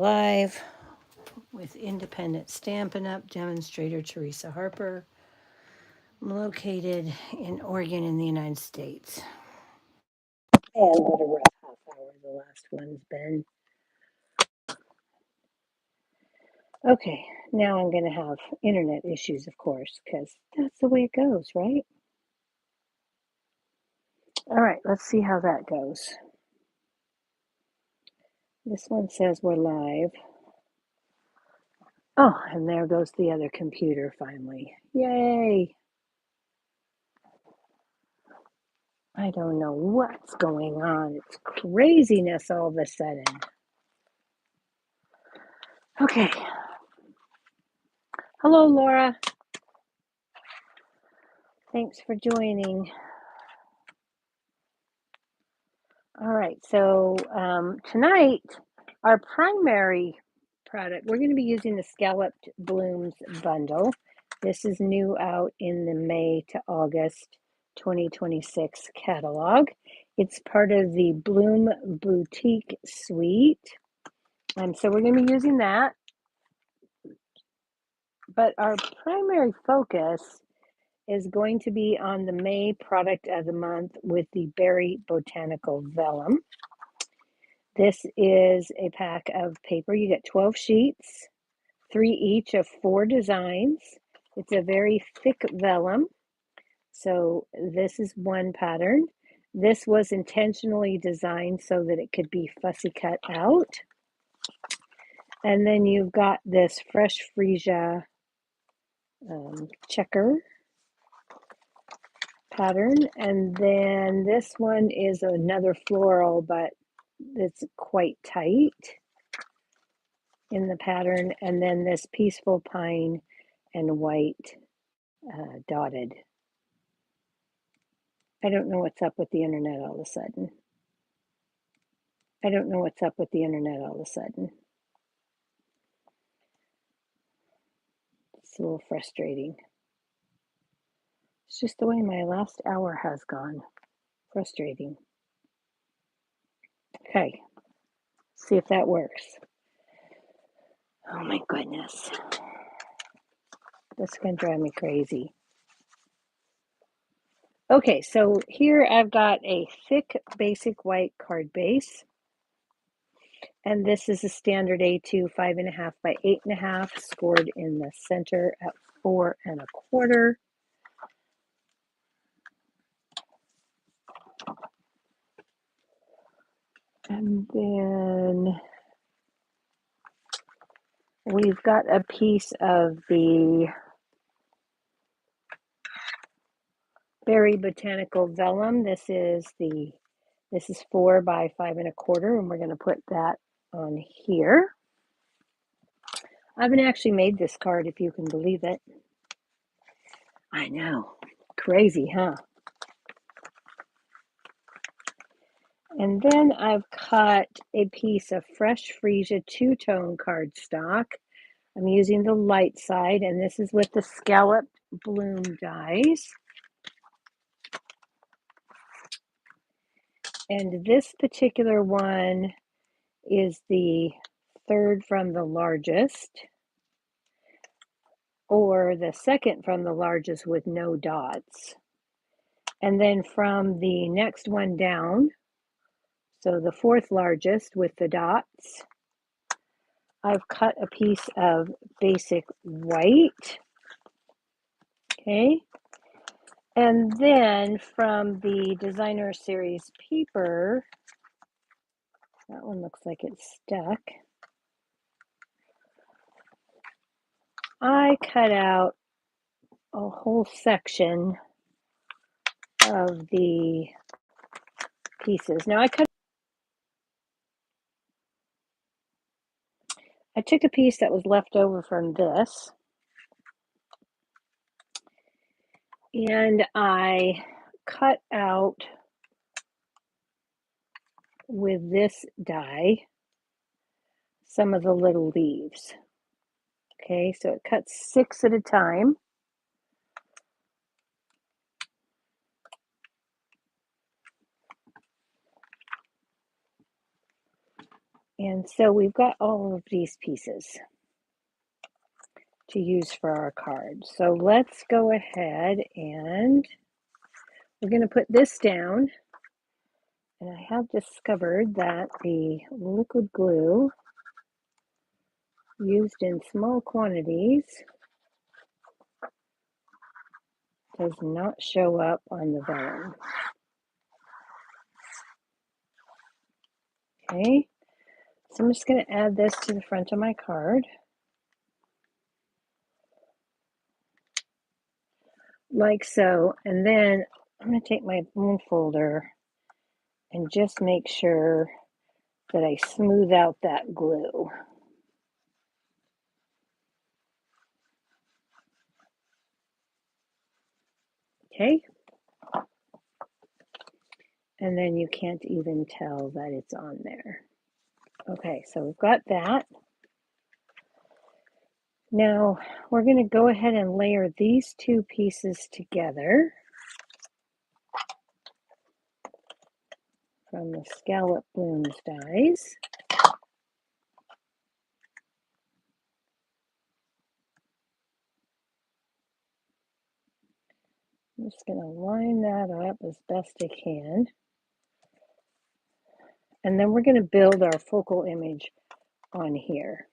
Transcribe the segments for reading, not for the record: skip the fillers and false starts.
Live with independent Stampin' Up! Demonstrator Teresa Harper. I'm located in Oregon in the United States. And what a rough half hour the last one's been. Okay, now I'm going to have internet issues, of course, because that's the way it goes, right? All right, let's see how that goes. This one says we're live. Oh, and there goes the other computer finally. Yay! I don't know what's going on. It's craziness all of a sudden. Okay. Hello, Laura. Thanks for joining. All right, so tonight, our primary product, we're going to be using the Scalloped Blooms bundle. This is new out in the May to August 2026 catalog. It's part of the Bloom Boutique suite. So we're going to be using that. But our primary focus is going to be on the May product of the month with the Berry Botanical Vellum. This is a pack of paper. You get 12 sheets, 3 each of 4 designs. It's a very thick vellum. So this is one pattern. This was intentionally designed so that it could be fussy cut out. And then you've got this fresh freesia checker pattern, and then this one is another floral, but it's quite tight in the pattern, and then this peaceful pine and white dotted. I don't know what's up with the internet all of a sudden. It's a little frustrating. It's just the way my last hour has gone. Frustrating. Okay, see if that works. Oh my goodness. This is going to drive me crazy. Okay, so here I've got a thick basic white card base. And this is a standard A2 5.5 by 8.5, scored in the center at 4 1/4. And then we've got a piece of the Berry Botanical Vellum. This is 4 by 5 1/4, and we're going to put that on here. I haven't actually made this card, if you can believe it. I know, crazy, huh? And then I've cut a piece of fresh freesia two-tone cardstock. I'm using the light side, and this is with the Scalloped Bloom dies. And this particular one is the third from the largest, or the second from the largest with no dots. And then from the next one down, so the fourth largest with the dots, I've cut a piece of basic white. Okay. And then from the designer series paper, that one looks like it's stuck. I cut out a whole section of the pieces. Now I took a piece that was left over from this, and I cut out with this die some of the little leaves. Okay, so it cuts 6 at a time. And so we've got all of these pieces to use for our card. So let's go ahead and we're going to put this down. And I have discovered that the liquid glue used in small quantities does not show up on the vellum. Okay, so I'm just going to add this to the front of my card. Like so, and then I'm going to take my bone folder and just make sure that I smooth out that glue. Okay, and then you can't even tell that it's on there. Okay, so we've got that. Now we're going to go ahead and layer these two pieces together from the Scallop Blooms dies. I'm just going to line that up as best I can. And then we're going to build our focal image on here.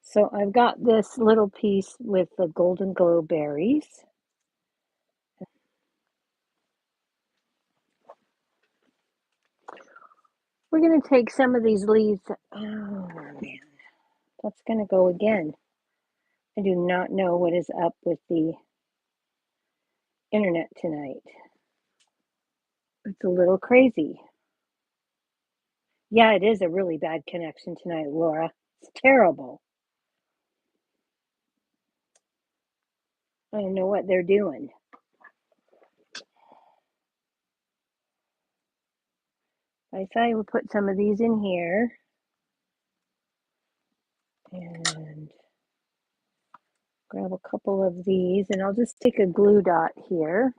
So I've got this little piece with the golden glow berries. We're going to take some of these leaves. Oh man, that's going to go again. I do not know what is up with the internet tonight. It's a little crazy. Yeah, it is a really bad connection tonight, Laura. It's terrible. I don't know what they're doing. I thought I would put some of these in here. And grab a couple of these, and I'll just take a glue dot here.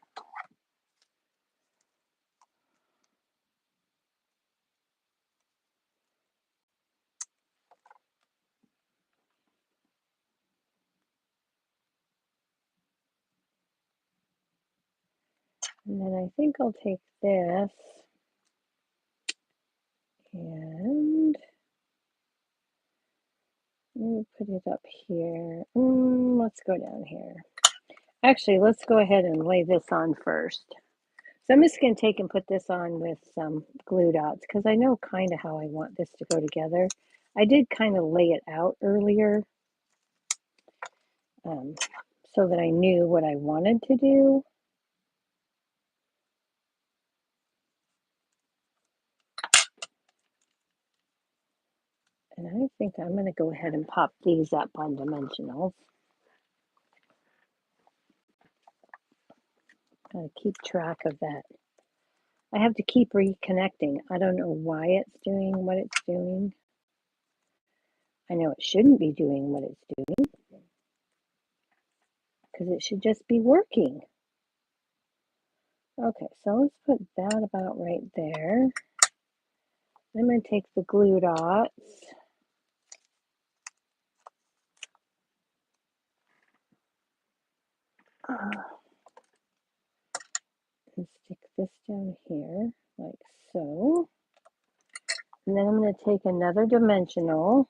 And then I think I'll take this and let me put it up here. Let's go down here. Actually, let's go ahead and lay this on first. So I'm just going to take and put this on with some glue dots because I know kind of how I want this to go together. I did kind of lay it out earlier so that I knew what I wanted to do. And I think I'm going to go ahead and pop these up on dimensionals. Gotta keep track of that. I have to keep reconnecting. I don't know why it's doing what it's doing. I know it shouldn't be doing what it's doing because it should just be working. Okay, so let's put that about right there. I'm going to take the glue dots and stick this down here like so. And then I'm going to take another dimensional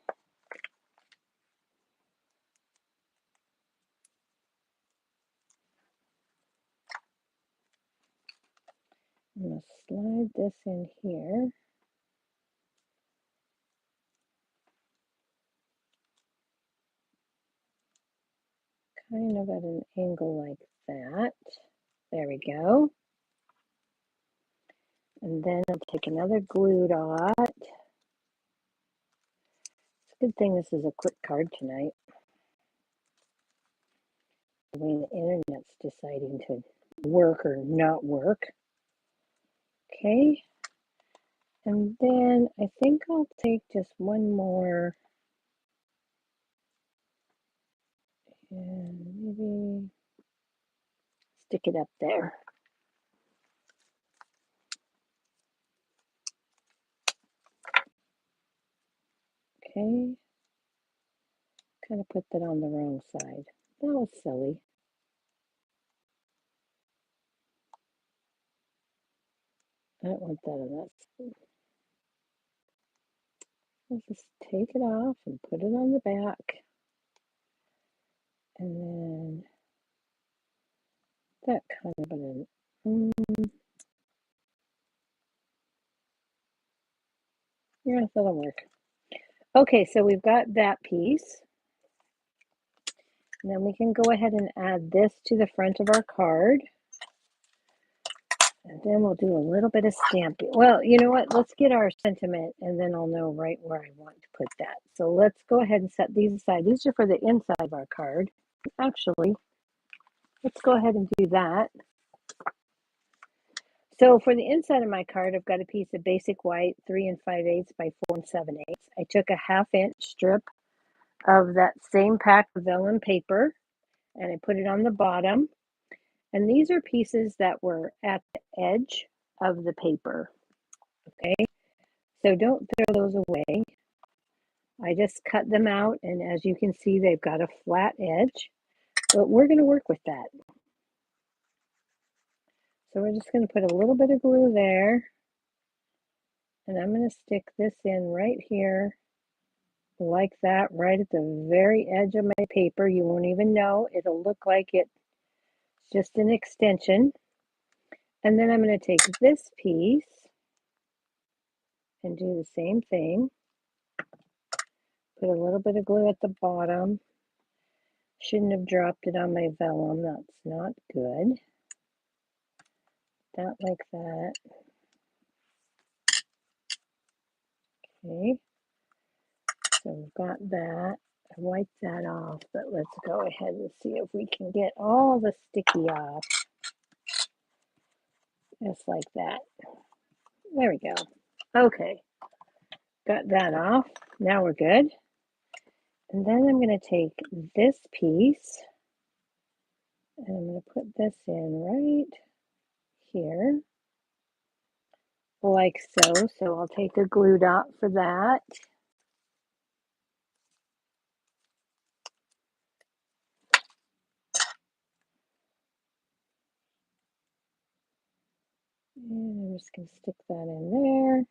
I'm going to slide this in here. Kind of at an angle like that. There we go. And then I'll take another glue dot. It's a good thing this is a quick card tonight. The way the internet's deciding to work or not work. Okay. And then I think I'll take just one more and maybe stick it up there. Okay, kind of put that on the wrong side. That was silly. I don't want that on that side. Let's just take it off and put it on the back. And then that kind of yeah, that'll work. Okay, so we've got that piece. And then we can go ahead and add this to the front of our card. And then we'll do a little bit of stamping. Well, you know what? Let's get our sentiment and then I'll know right where I want to put that. So let's go ahead and set these aside. These are for the inside of our card. Actually, let's go ahead and do that. So for the inside of my card, I've got a piece of basic white, 3 5/8 by 4 7/8. I took a 1/2 inch strip of that same pack of vellum paper and I put it on the bottom. And these are pieces that were at the edge of the paper, okay? So don't throw those away. I just cut them out, and as you can see, they've got a flat edge, but we're going to work with that. So we're just going to put a little bit of glue there, and I'm going to stick this in right here, like that, right at the very edge of my paper. You won't even know. It'll look like it's just an extension. And then I'm going to take this piece and do the same thing. Put a little bit of glue at the bottom. Shouldn't have dropped it on my vellum. That's not good. That like that. Okay. So we've got that. I wiped that off, but let's go ahead and see if we can get all the sticky off. Just like that. There we go. Okay. Got that off. Now we're good. And then I'm going to take this piece and I'm going to put this in right here, like so. So I'll take a glue dot for that. And I'm just going to stick that in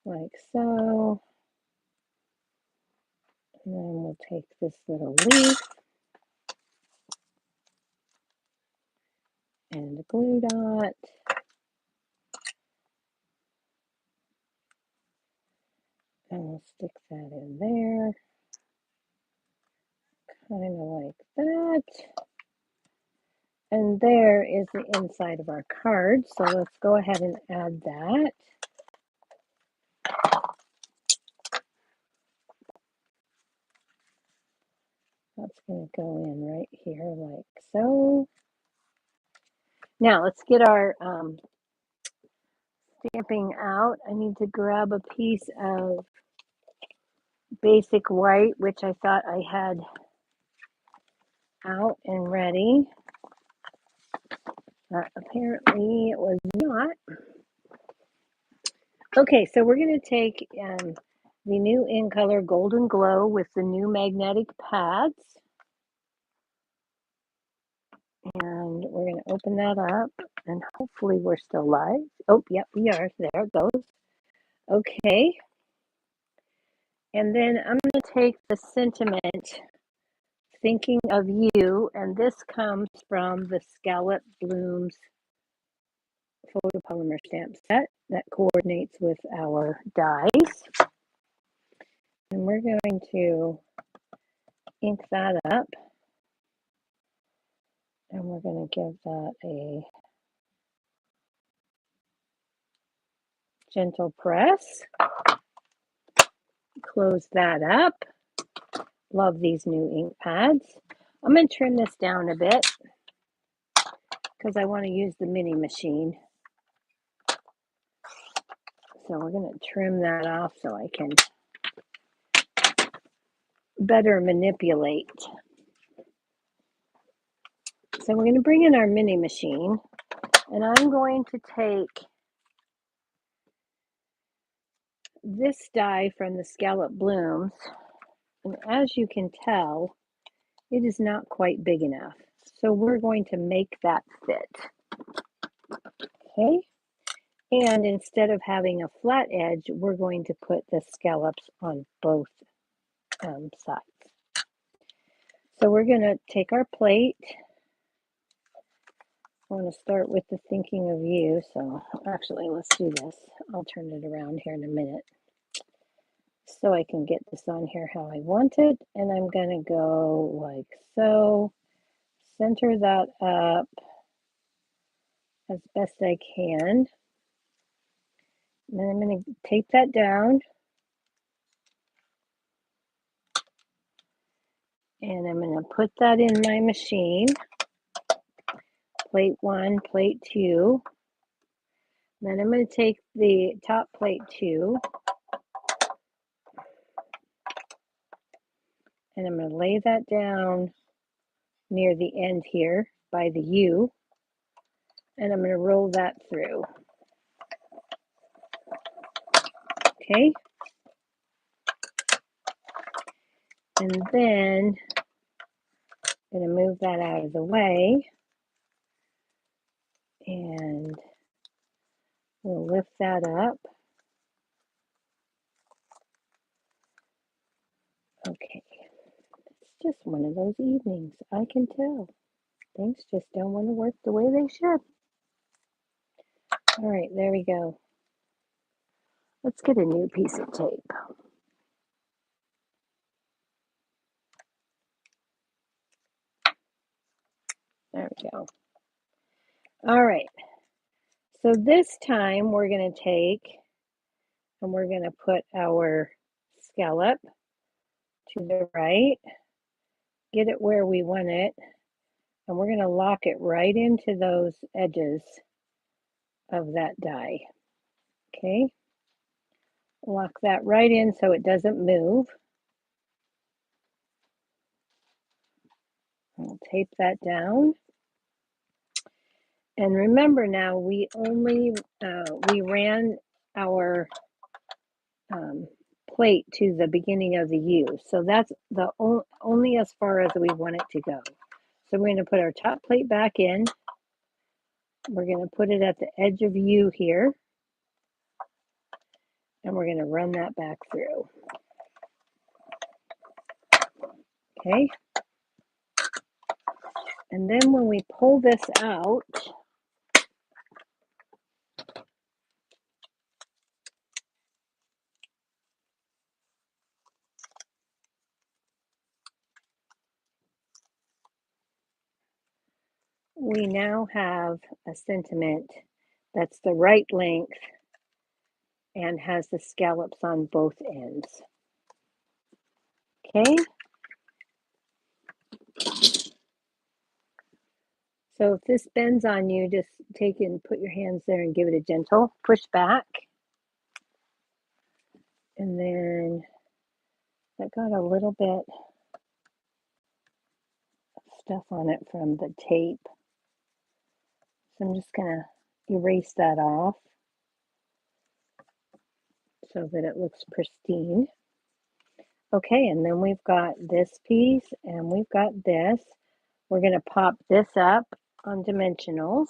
there, like so. And then we'll take this little leaf and a glue dot. And we'll stick that in there, kind of like that. And there is the inside of our card. So let's go ahead and add that. That's going to go in right here like so. Now let's get our stamping out. I need to grab a piece of basic white, which I thought I had out and ready. Apparently it was not. Okay, so we're going to take the new In Color Golden Glow with the new magnetic pads. And we're going to open that up and hopefully we're still live. Oh, yep, we are. There it goes. Okay. And then I'm going to take the sentiment, Thinking of You, and this comes from the Scallop Blooms photopolymer stamp set that coordinates with our dies. And we're going to ink that up. And we're going to give that a gentle press. Close that up. Love these new ink pads. I'm going to trim this down a bit because I want to use the mini machine. So we're going to trim that off so I can better manipulate. So we're going to bring in our mini machine and I'm going to take this die from the Scallop Blooms, and as you can tell, it is not quite big enough. So we're going to make that fit. Okay, and instead of having a flat edge, we're going to put the scallops on both sides. So we're going to take our plate. I want to start with the thinking of you. So actually, let's do this. I'll turn it around here in a minute so I can get this on here how I want it. And I'm going to go like so. Center that up as best I can. And then I'm going to tape that down. And I'm going to put that in my machine. Plate 1, plate 2. Then I'm going to take the top plate 2. And I'm going to lay that down near the end here by the U. And I'm going to roll that through. Okay. And then I'm going to move that out of the way. And we'll lift that up. Okay. It's just one of those evenings. I can tell. Things just don't want to work the way they should. All right, there we go. Let's get a new piece of tape. There we go. All right. So this time we're going to take and we're going to put our scallop to the right, get it where we want it, and we're going to lock it right into those edges of that die. Okay. Lock that right in so it doesn't move. I'll tape that down. And remember now, we ran our plate to the beginning of the U. So that's the only as far as we want it to go. So we're going to put our top plate back in. We're going to put it at the edge of U here. And we're going to run that back through. Okay. And then when we pull this out, we now have a sentiment that's the right length and has the scallops on both ends. Okay. So if this bends on you, just take it and put your hands there and give it a gentle push back. And then that got a little bit of stuff on it from the tape. So I'm just going to erase that off so that it looks pristine. Okay, and then we've got this piece and we've got this. We're going to pop this up on dimensionals.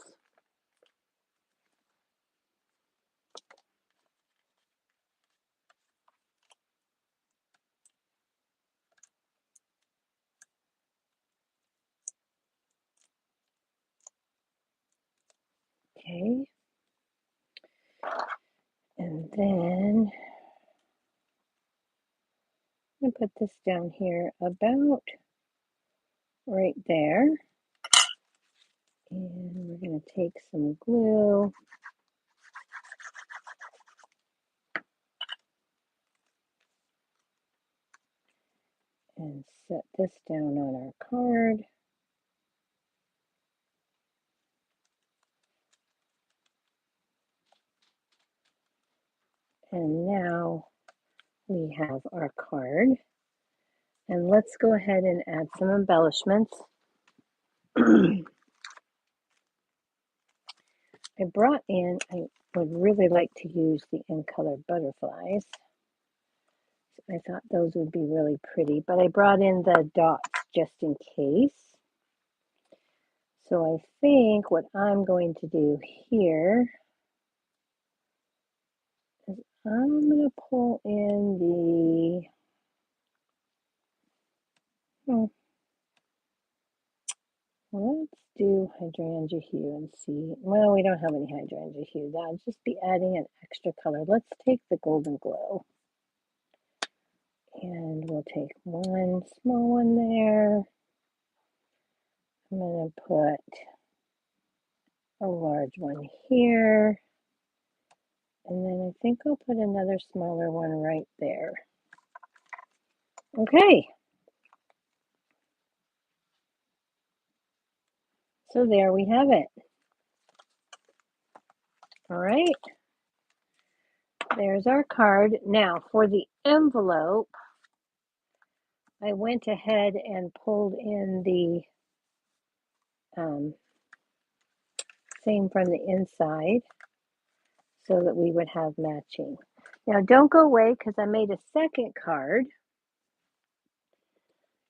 Okay. And then I'm going to put this down here about right there. And we're going to take some glue. And set this down on our card. And now we have our card. And let's go ahead and add some embellishments. I would really like to use the in color butterflies. I thought those would be really pretty, but I brought in the dots just in case. So I think what I'm going to do here is I'm going to pull in let's do hydrangea hue and see. Well, we don't have any hydrangea hue. That'll just be adding an extra color. Let's take the golden glow. And we'll take one small one there. I'm going to put a large one here. And then I think I'll put another smaller one right there. Okay. So there we have it. All right. There's our card. Now for the envelope, I went ahead and pulled in the same from the inside so that we would have matching. Now don't go away because I made a second card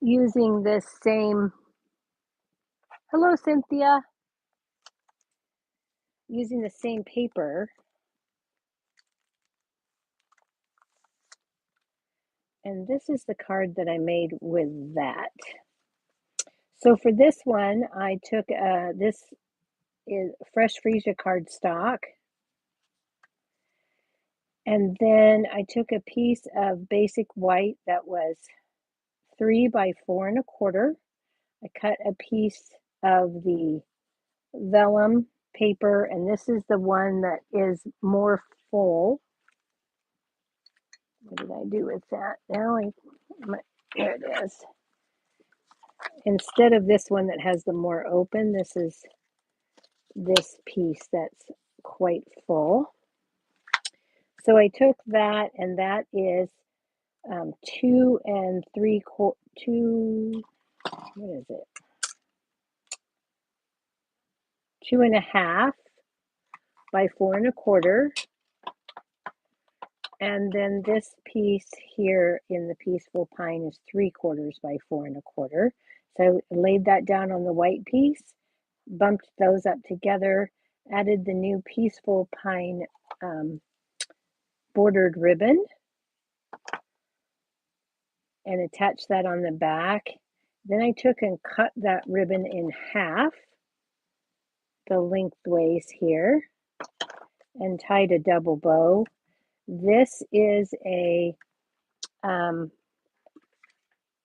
using this same, hello Cynthia, using the same paper. And this is the card that I made with that. So for this one, I took, this is fresh freesia cardstock. And then I took a piece of basic white that was 3 by 4 1/4. I cut a piece of the vellum paper, and this is the one that is more full. What did I do with that? Now there it is. Instead of this one that has the more open, this is this piece that's quite full. So I took that, and that is 2 3/4, what is it? 2.5 by 4 1/4. And then this piece here in the Peaceful Pine is 3/4 by 4 1/4. So I laid that down on the white piece, bumped those up together, added the new Peaceful Pine bordered ribbon, and attached that on the back. Then I took and cut that ribbon in half, the lengthways here, and tied a double bow. This is a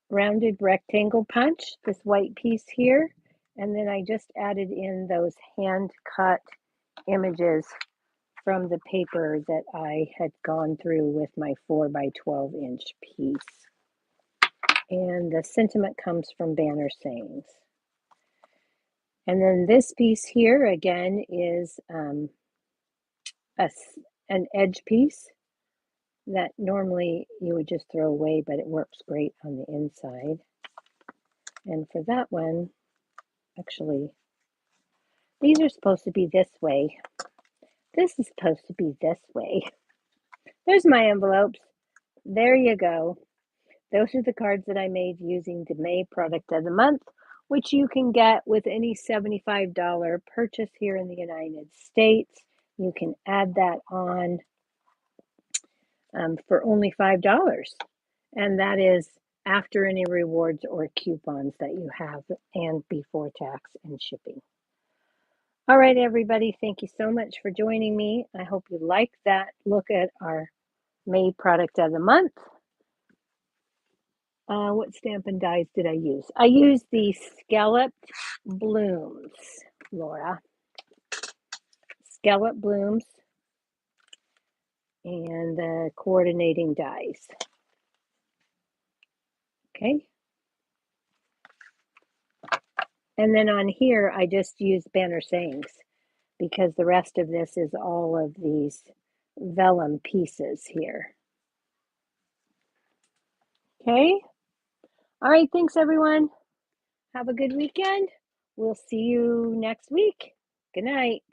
rounded rectangle punch, this white piece here, and then I just added in those hand cut images from the paper that I had gone through with my 4 by 12 inch piece. And the sentiment comes from Banner Sayings. And then this piece here again is an edge piece that normally you would just throw away, but it works great on the inside. And for that one, actually, these are supposed to be this way. This is supposed to be this way. There's my envelopes. There you go. Those are the cards that I made using the May product of the month, which you can get with any $75 purchase here in the United States. You can add that on for only $5. And that is after any rewards or coupons that you have and before tax and shipping. All right, everybody, thank you so much for joining me. I hope you liked that look at our May product of the month. What Stampin' Dies did I use? I used the Scalloped Blooms, Laura. Scallop Blooms and the coordinating dies. Okay. And then on here, I just used Banner Sayings because the rest of this is all of these vellum pieces here. Okay. All right. Thanks, everyone. Have a good weekend. We'll see you next week. Good night.